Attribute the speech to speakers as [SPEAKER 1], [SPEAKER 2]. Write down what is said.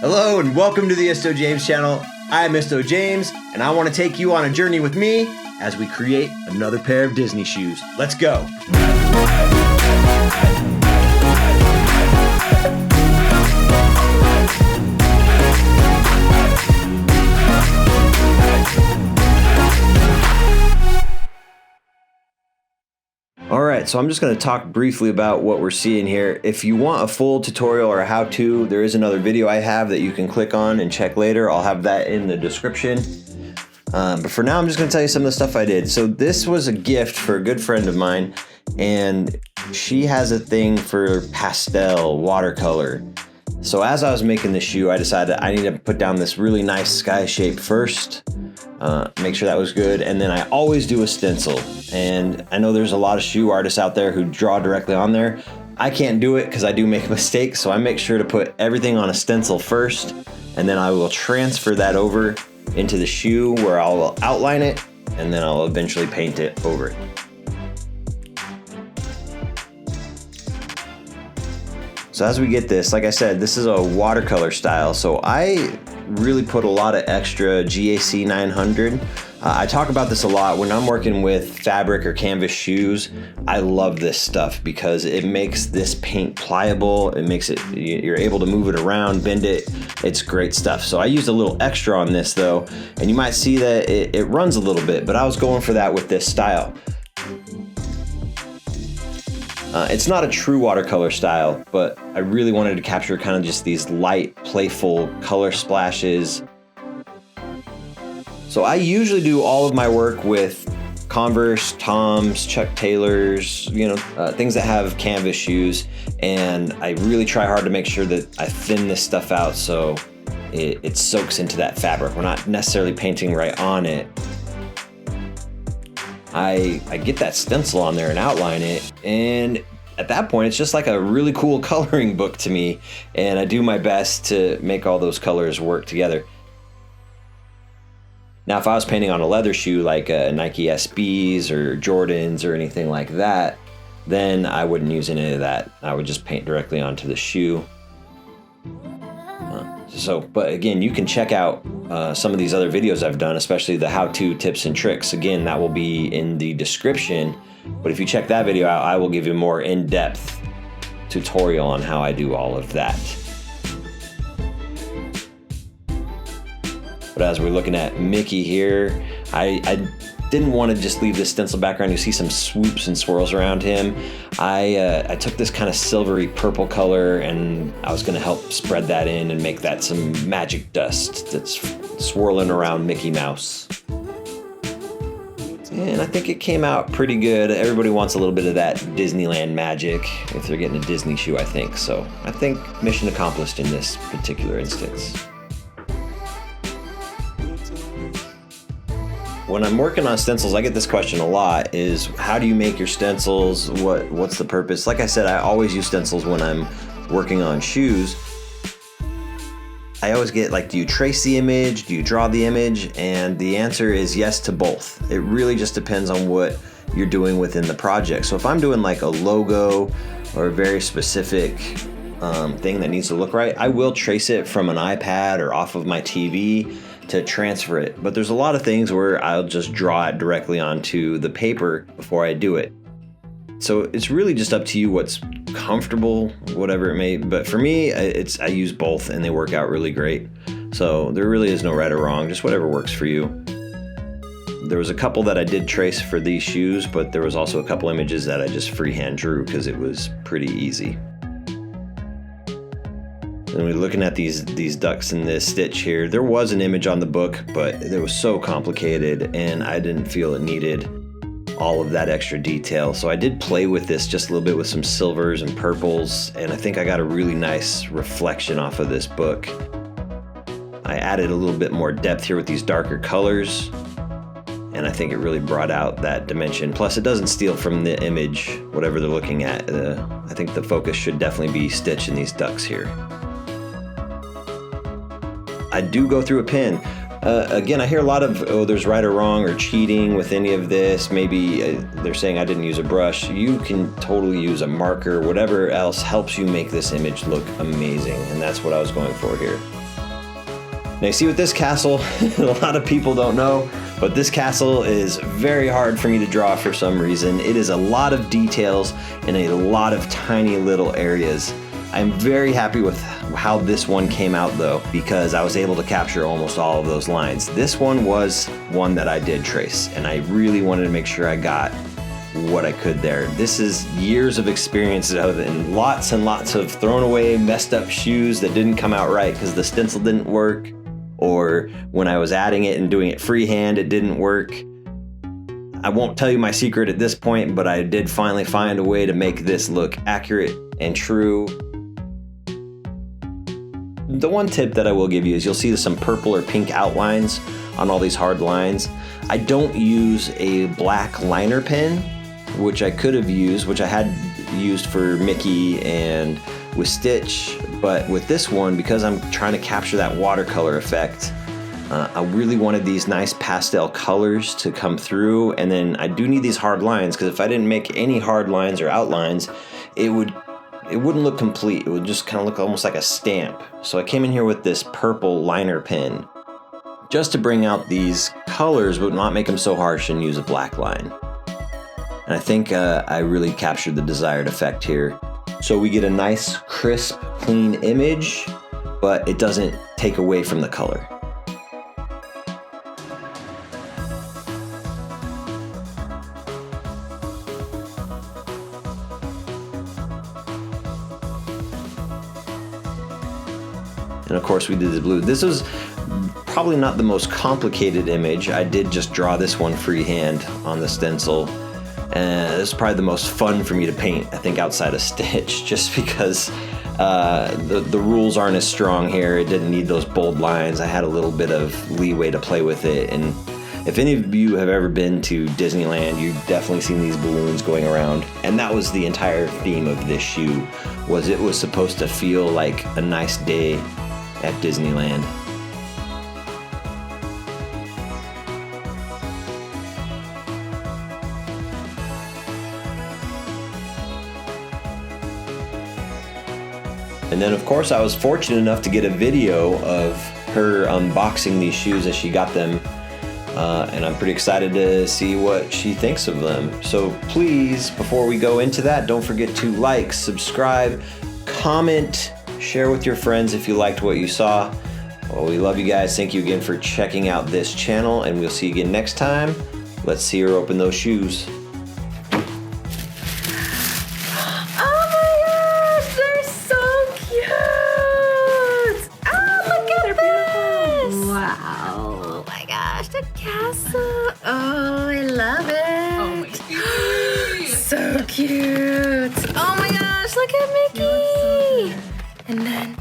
[SPEAKER 1] Hello and welcome to the Isto James channel. I'm Isto James and I want to take you on a journey with me as we create another pair of Disney shoes. Let's go. Alright, so I'm just going to talk briefly about what we're seeing here. If you want a full tutorial or a how-to, there is another video I have that you can click on and check later. I'll have that in the description. But for now, I'm just going to tell you some of the stuff I did. So this was a gift for a good friend of mine, and she has a thing for pastel watercolor. So as I was making the shoe, I decided I need to put down this really nice sky shape first. Make sure that was good, and then I always do a stencil. And I know there's a lot of shoe artists out there who draw directly on there. I can't do it because I do make mistakes, so I make sure to put everything on a stencil first, and then I will transfer that over into the shoe where I'll outline it, and then I'll eventually paint it over it. So as we get this, like I said, this is a watercolor style, so I really put a lot of extra GAC 900. I talk about this a lot when I'm working with fabric or canvas shoes. I love this stuff because it makes this paint pliable. It makes it, you're able to move it around, bend it. It's great stuff. So I used a little extra on this though, and you might see that it runs a little bit, but I was going for that with this style. It's not a true watercolor style, but I really wanted to capture kind of just these light, playful color splashes. So I usually do all of my work with Converse, Toms, Chuck Taylors, things that have canvas shoes. And I really try hard to make sure that I thin this stuff out so it soaks into that fabric. We're not necessarily painting right on it. I get that stencil on there and outline it, and at that point it's just like a really cool coloring book to me, and I do my best to make all those colors work together. Now if I was painting on a leather shoe like Nike SBs or Jordans or anything like that, then I wouldn't use any of that. I would just paint directly onto the shoe. But again, you can check out some of these other videos I've done, especially the how-to tips and tricks. Again, that will be in the description. But if you check that video out, I will give you a more in-depth tutorial on how I do all of that. But as we're looking at Mickey here, I didn't want to just leave this stencil background. You see some swoops and swirls around him. I took this kind of silvery purple color, and I was going to help spread that in and make that some magic dust that's swirling around Mickey Mouse. And I think it came out pretty good. Everybody wants a little bit of that Disneyland magic if they're getting a Disney shoe, I think. So I think mission accomplished in this particular instance. When I'm working on stencils, I get this question a lot, is how do you make your stencils? What's the purpose? Like I said, I always use stencils when I'm working on shoes. I always get like, do you trace the image? Do you draw the image? And the answer is yes to both. It really just depends on what you're doing within the project. So if I'm doing like a logo or a very specific thing that needs to look right, I will trace it from an iPad or off of my TV to transfer it. But there's a lot of things where I'll just draw it directly onto the paper before I do it. So it's really just up to you what's comfortable, whatever it may. But for me, I use both and they work out really great. So there really is no right or wrong, just whatever works for you. There was a couple that I did trace for these shoes, but there was also a couple images that I just freehand drew because it was pretty easy. And we're looking at these ducks in this stitch here. There was an image on the book, but it was so complicated and I didn't feel it needed all of that extra detail. So I did play with this just a little bit with some silvers and purples, and I think I got a really nice reflection off of this book. I added a little bit more depth here with these darker colors, and I think it really brought out that dimension. Plus it doesn't steal from the image, whatever they're looking at. I think the focus should definitely be Stitch and these ducks here. I do go through a pen. Again, I hear a lot of, oh, there's right or wrong or cheating with any of this. Maybe they're saying I didn't use a brush. You can totally use a marker, whatever else helps you make this image look amazing. And that's what I was going for here. Now you see with this castle, a lot of people don't know, but this castle is very hard for me to draw for some reason. It is a lot of details in a lot of tiny little areas. I'm very happy with how this one came out though, because I was able to capture almost all of those lines. This one was one that I did trace, and I really wanted to make sure I got what I could there. This is years of experience and lots of thrown away, messed up shoes that didn't come out right because the stencil didn't work, or when I was adding it and doing it freehand, it didn't work. I won't tell you my secret at this point, but I did finally find a way to make this look accurate and true. The one tip that I will give you is you'll see some purple or pink outlines on all these hard lines. I don't use a black liner pen, which I could have used, which I had used for Mickey and with Stitch, but with this one, because I'm trying to capture that watercolor effect, I really wanted these nice pastel colors to come through, and then I do need these hard lines, because if I didn't make any hard lines or outlines, it wouldn't look complete. It would just kind of look almost like a stamp. So I came in here with this purple liner pen, just to bring out these colors, but not make them so harsh, and use a black line. And I think I really captured the desired effect here. So we get a nice, crisp, clean image, but it doesn't take away from the color. And of course we did the blue. This was probably not the most complicated image. I did just draw this one freehand on the stencil. And this is probably the most fun for me to paint, I think, outside of Stitch, just because the rules aren't as strong here. It didn't need those bold lines. I had a little bit of leeway to play with it. And if any of you have ever been to Disneyland, you've definitely seen these balloons going around. And that was the entire theme of this shoe, was it was supposed to feel like a nice day at Disneyland. And then of course I was fortunate enough to get a video of her unboxing these shoes as she got them. And I'm pretty excited to see what she thinks of them. So please, before we go into that, don't forget to like, subscribe, comment, share with your friends if you liked what you saw. Well, we love you guys. Thank you again for checking out this channel, and we'll see you again next time. Let's see her open those shoes.
[SPEAKER 2] Castle. Oh, I love it.
[SPEAKER 3] Oh my gosh.
[SPEAKER 2] So cute. Oh my gosh, look at Mickey. And then